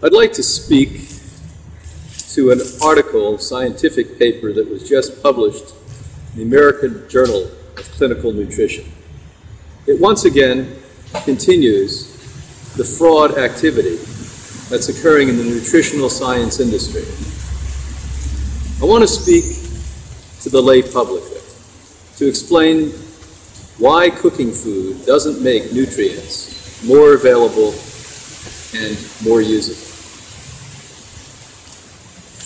I'd like to speak to an article, scientific paper that was just published in the American Journal of Clinical Nutrition. It once again continues the fraud activity that's occurring in the nutritional science industry. I want to speak to the lay public to explain why cooking food doesn't make nutrients more available and more usable.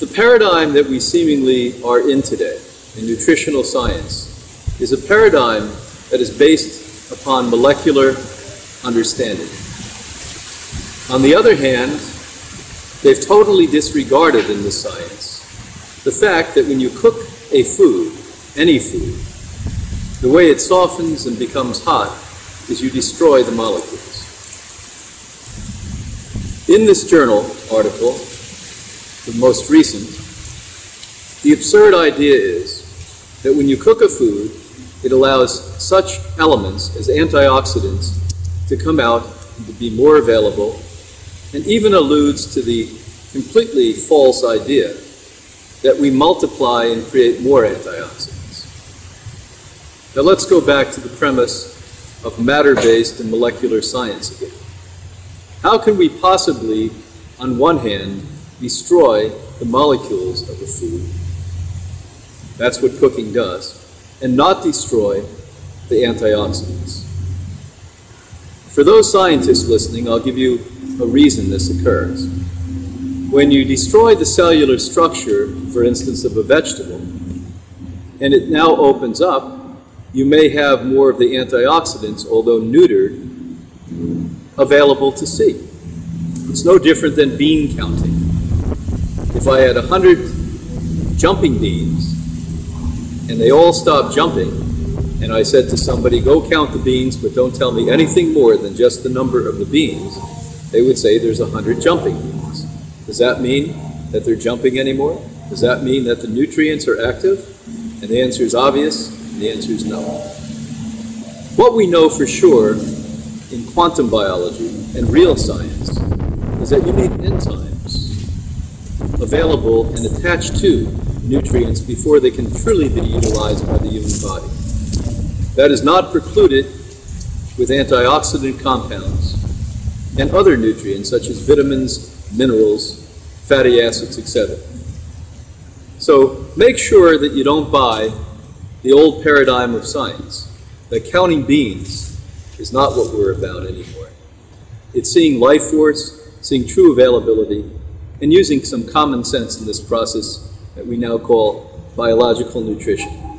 The paradigm that we seemingly are in today in nutritional science is a paradigm that is based upon molecular understanding. On the other hand, they've totally disregarded in this science the fact that when you cook a food, any food, the way it softens and becomes hot is you destroy the molecules. In this journal article, the most recent, the absurd idea is that when you cook a food, it allows such elements as antioxidants to come out and to be more available, and even alludes to the completely false idea that we multiply and create more antioxidants. Now let's go back to the premise of matter-based and molecular science again. How can we possibly, on one hand, destroy the molecules of a food? That's what cooking does, and not destroy the antioxidants. For those scientists listening, I'll give you a reason this occurs. When you destroy the cellular structure, for instance, of a vegetable, and it now opens up, you may have more of the antioxidants, although neutered, available to see. It's no different than bean counting. If I had 100 jumping beans, and they all stopped jumping, and I said to somebody, go count the beans, but don't tell me anything more than just the number of the beans, they would say there's 100 jumping beans. Does that mean that they're jumping anymore? Does that mean that the nutrients are active? And the answer is obvious, and the answer is no. What we know for sure in quantum biology and real science is that you need enzymes available and attached to nutrients before they can truly be utilized by the human body. That is not precluded with antioxidant compounds and other nutrients such as vitamins, minerals, fatty acids, etc. So make sure that you don't buy the old paradigm of science, that counting beans is not what we're about anymore. It's seeing life force, seeing true availability, and using some common sense in this process that we now call biological nutrition.